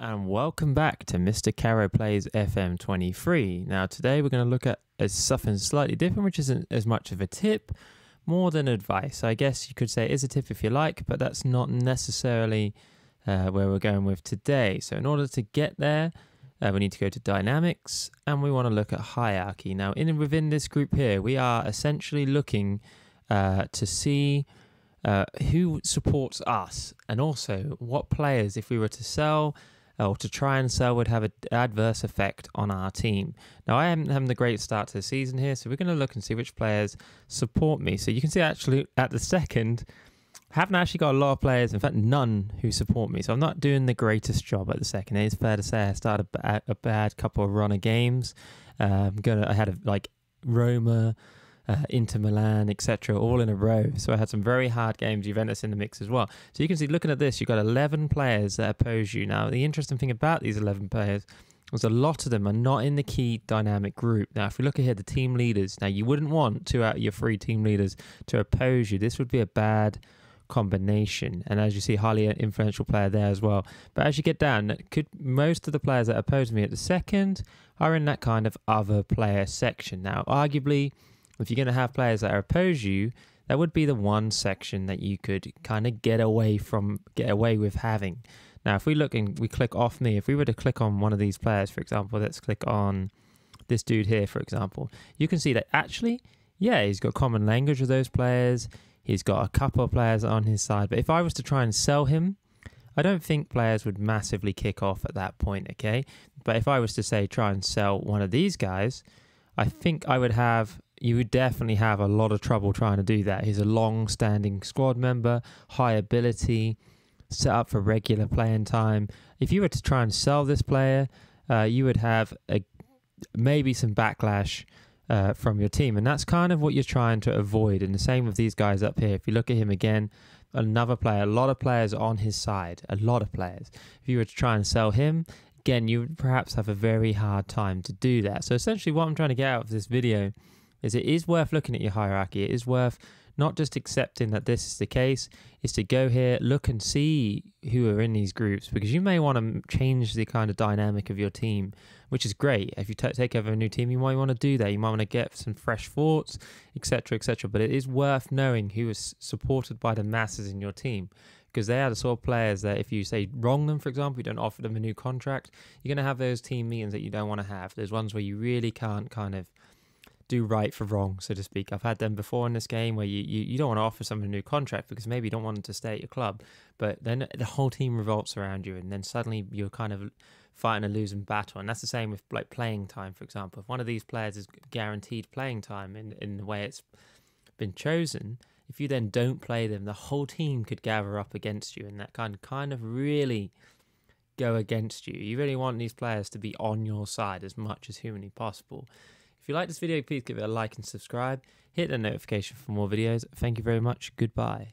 and welcome back to Mr. Caro Plays FM23. Now today we're going to look at something slightly different, which isn't as much of a tip, more than advice. I guess you could say it is a tip if you like, but that's not necessarily where we're going with today. So in order to get there, we need to go to dynamics and we want to look at hierarchy. Now within this group here, we are essentially looking to see who supports us, and also what players, if we were to sell or to try and sell, would have an adverse effect on our team. Now I am having a great start to the season here, so we're going to look and see which players support me. So you can see actually at the second, I haven't actually got a lot of players, in fact none, who support me. So I'm not doing the greatest job at the second. It is fair to say I started a bad couple of run of games. I had like Roma, Inter Milan, etc., all in a row. So I had some very hard games, Juventus in the mix as well. So you can see, looking at this, you've got 11 players that oppose you. Now, the interesting thing about these 11 players was a lot of them are not in the key dynamic group. Now, if we look at here, the team leaders, now you wouldn't want 2 out of your 3 team leaders to oppose you. This would be a bad combination, and as you see, highly influential player there as well. But as you get down, most of the players that oppose me at the second are in that kind of other player section. Now, arguably, if you're going to have players that oppose you, that would be the one section that you could kind of get away with having. Now, if we look and we click off me, if we were to click on one of these players, for example, let's click on this dude here, for example, you can see that actually, yeah, he's got common language with those players. He's got a couple of players on his side. But if I was to try and sell him, I don't think players would massively kick off at that point, okay? But if I was to say try and sell one of these guys, I think you would definitely have a lot of trouble trying to do that. He's a long-standing squad member, high ability, set up for regular playing time. If you were to try and sell this player, you would have maybe some backlash from your team, and that's kind of what you're trying to avoid. And the same with these guys up here. If you look at him again, another player, a lot of players on his side, a lot of players. If you were to try and sell him, again, you would perhaps have a very hard time to do that. So essentially what I'm trying to get out of this video is it is worth looking at your hierarchy. It is worth not just accepting that this is the case, is to go here, look and see who are in these groups, because you may want to change the kind of dynamic of your team, which is great. If you take over a new team, you might want to do that. You might want to get some fresh thoughts, etc., etc. But it is worth knowing who is supported by the masses in your team, because they are the sort of players that if you say wrong them, for example, you don't offer them a new contract, you're going to have those team meetings that you don't want to have. There's ones where you really can't kind of do right for wrong, so to speak. I've had them before in this game where you don't want to offer someone a new contract because maybe you don't want them to stay at your club, but then the whole team revolves around you, and then suddenly you're kind of fighting a losing battle. And that's the same with like playing time, for example. If one of these players is guaranteed playing time in the way it's been chosen, if you then don't play them, the whole team could gather up against you, and that kind of really go against you. You really want these players to be on your side as much as humanly possible. If you like this video, please give it a like and subscribe. Hit the notification for more videos. Thank you very much. Goodbye.